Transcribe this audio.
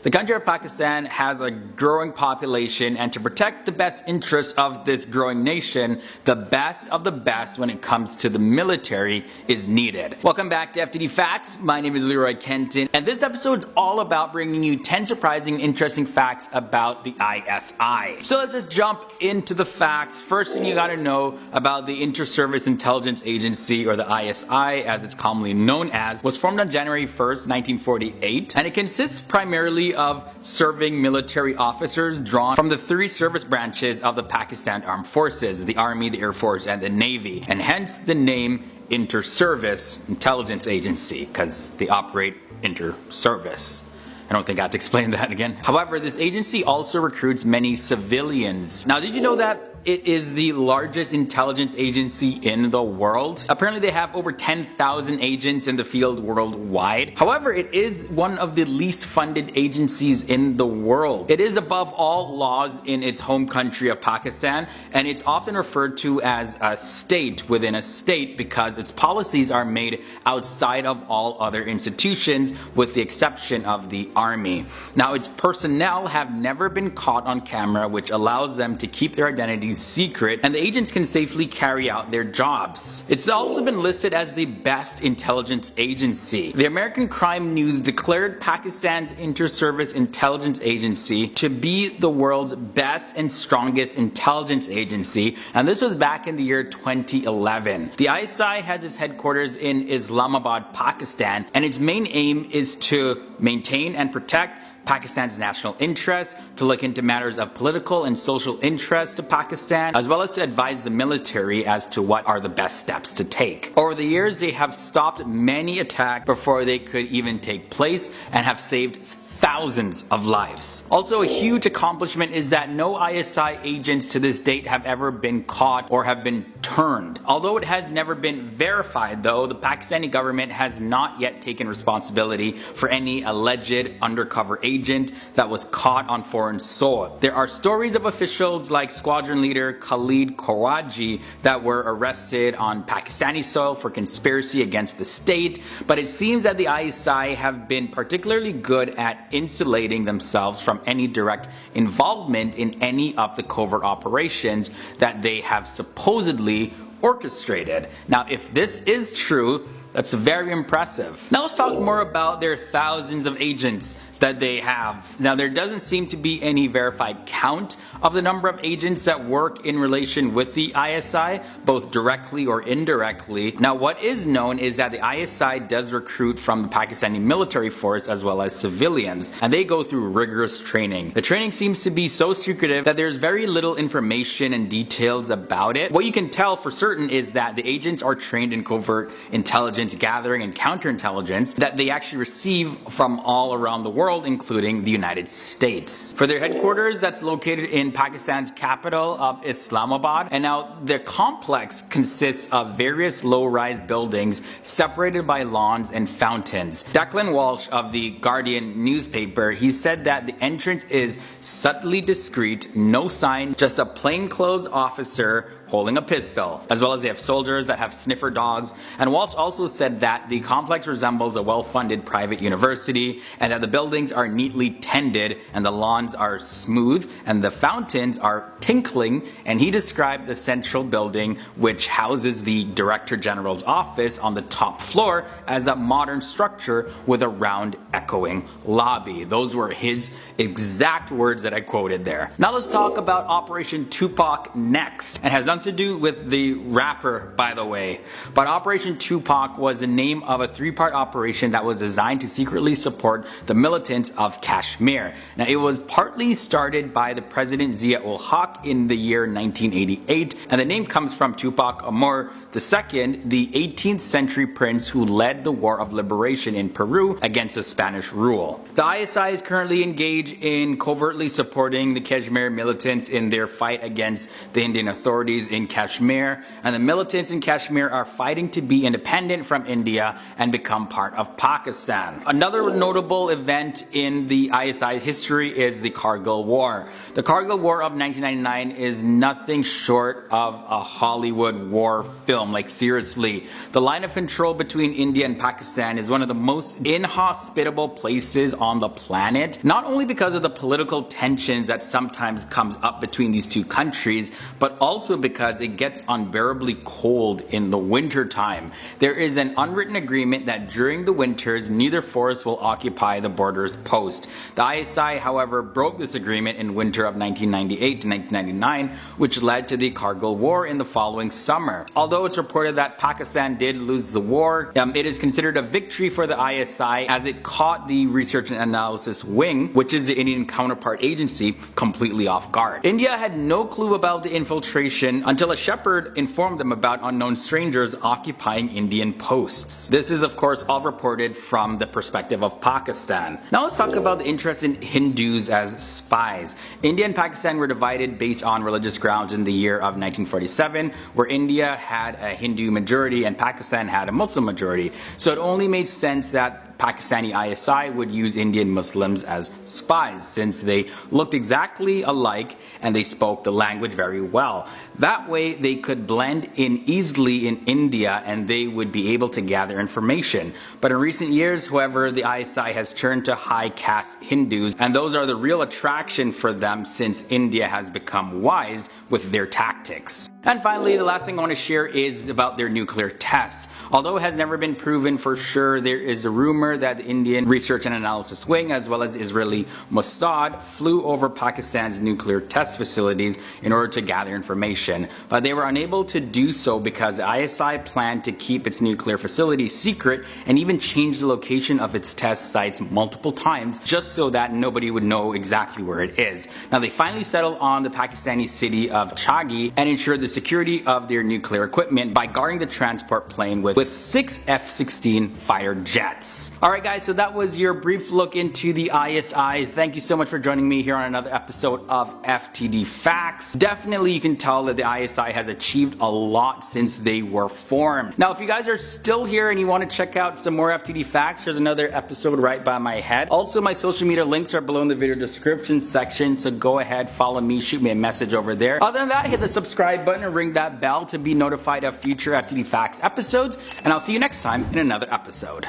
The country of Pakistan has a growing population, and to protect the best interests of this growing nation, the best of the best when it comes to the military is needed. Welcome back to FTD Facts. My name is Leroy Kenton, and this episode is all about bringing you 10 surprising and interesting facts about the ISI. So let's just jump into the facts. First thing you gotta know about the Inter-Service Intelligence Agency, or the ISI as it's commonly known as, was formed on January 1st, 1948, and it consists primarily of serving military officers drawn from the three service branches of the Pakistan Armed Forces: the Army, the Air Force, and the Navy, and hence the name Inter-Service Intelligence Agency, because they operate inter-service. I don't think I have to explain that again. However, this agency also recruits many civilians. Now, did you know that it is the largest intelligence agency in the world? Apparently they have over 10,000 agents in the field worldwide. However, it is one of the least funded agencies in the world. It is above all laws in its home country of Pakistan, and it's often referred to as a state within a state because its policies are made outside of all other institutions with the exception of the army. Now, its personnel have never been caught on camera, which allows them to keep their identities secret, and the agents can safely carry out their jobs. It's also been listed as the best intelligence agency. The American Crime News declared Pakistan's Inter-Service Intelligence Agency to be the world's best and strongest intelligence agency, and this was back in the year 2011. The ISI has its headquarters in Islamabad, Pakistan, and its main aim is to maintain and protect Pakistan's national interests, to look into matters of political and social interest to Pakistan, as well as to advise the military as to what are the best steps to take. Over the years, they have stopped many attacks before they could even take place and have saved thousands of lives. Also, a huge accomplishment is that no ISI agents to this date have ever been caught or have been turned. Although it has never been verified, though, the Pakistani government has not yet taken responsibility for any alleged undercover agent that was caught on foreign soil. There are stories of officials like squadron leader Khalid Khwaji that were arrested on Pakistani soil for conspiracy against the state, but it seems that the ISI have been particularly good at insulating themselves from any direct involvement in any of the covert operations that they have supposedly orchestrated. Now, if this is true, that's very impressive. Now let's talk more about their thousands of agents that they have. Now, there doesn't seem to be any verified count of the number of agents that work in relation with the ISI, both directly or indirectly. Now, what is known is that the ISI does recruit from the Pakistani military force as well as civilians, and they go through rigorous training. The training seems to be so secretive that there's very little information and details about it. What you can tell for certain is that the agents are trained in covert intelligence gathering and counterintelligence that they actually receive from all around the world, including the United States. For their headquarters, that's located in Pakistan's capital of Islamabad, and now their complex consists of various low-rise buildings separated by lawns and fountains. Declan Walsh of the Guardian newspaper, he said that the entrance is subtly discreet, no sign, just a plainclothes officer holding a pistol, as well as they have soldiers that have sniffer dogs. And Walsh also said that the complex resembles a well-funded private university, and that the buildings are neatly tended, and the lawns are smooth, and the fountains are tinkling. And he described the central building, which houses the Director General's office on the top floor, as a modern structure with a round echoing lobby. Those were his exact words that I quoted there. Now let's talk about Operation Tupac next. It has nothing to do with the rapper, by the way, but Operation Tupac was the name of a three-part operation that was designed to secretly support the militants of Kashmir. Now, it was partly started by the President Zia-ul-Haq in the year 1988, and the name comes from Tupac Amaru II, the 18th century prince who led the War of Liberation in Peru against the Spanish rule. The ISI is currently engaged in covertly supporting the Kashmir militants in their fight against the Indian authorities in Kashmir, and the militants in Kashmir are fighting to be independent from India and become part of Pakistan. Another notable event in the ISI history is the Kargil War. The Kargil War of 1999 is nothing short of a Hollywood war film, like seriously. The line of control between India and Pakistan is one of the most inhospitable places on the planet, not only because of the political tensions that sometimes comes up between these two countries, but also because it gets unbearably cold in the winter time. There is an unwritten agreement that during the winters, neither force will occupy the borders post. The ISI, however, broke this agreement in winter of 1998 to 1999, which led to the Kargil War in the following summer. Although it's reported that Pakistan did lose the war, it is considered a victory for the ISI as it caught the Research and Analysis Wing, which is the Indian counterpart agency, completely off guard. India had no clue about the infiltration until a shepherd informed them about unknown strangers occupying Indian posts. This is of course all reported from the perspective of Pakistan. Now let's talk about the interest in Hindus as spies. India and Pakistan were divided based on religious grounds in the year of 1947, where India had a Hindu majority and Pakistan had a Muslim majority. So it only made sense that Pakistani ISI would use Indian Muslims as spies, since they looked exactly alike and they spoke the language very well. That way they could blend in easily in India and they would be able to gather information. But in recent years, however, the ISI has turned to high caste Hindus, and those are the real attraction for them since India has become wise with their tactics. And finally, the last thing I want to share is about their nuclear tests. Although it has never been proven for sure, there is a rumor that the Indian Research and Analysis Wing as well as Israeli Mossad flew over Pakistan's nuclear test facilities in order to gather information. But they were unable to do so because the ISI planned to keep its nuclear facility secret and even change the location of its test sites multiple times just so that nobody would know exactly where it is. Now they finally settled on the Pakistani city of Chagi and ensured the security of their nuclear equipment by guarding the transport plane with 6 F-16 fighter jets. Alright guys, so that was your brief look into the ISI. Thank you so much for joining me here on another episode of FTD Facts. Definitely you can tell that the ISI has achieved a lot since they were formed. Now if you guys are still here and you want to check out some more FTD Facts, here's another episode right by my head. Also my social media links are below in the video description section, so go ahead, follow me, shoot me a message over there. Other than that, hit the subscribe button and ring that bell to be notified of future FTD Facts episodes, and I'll see you next time in another episode.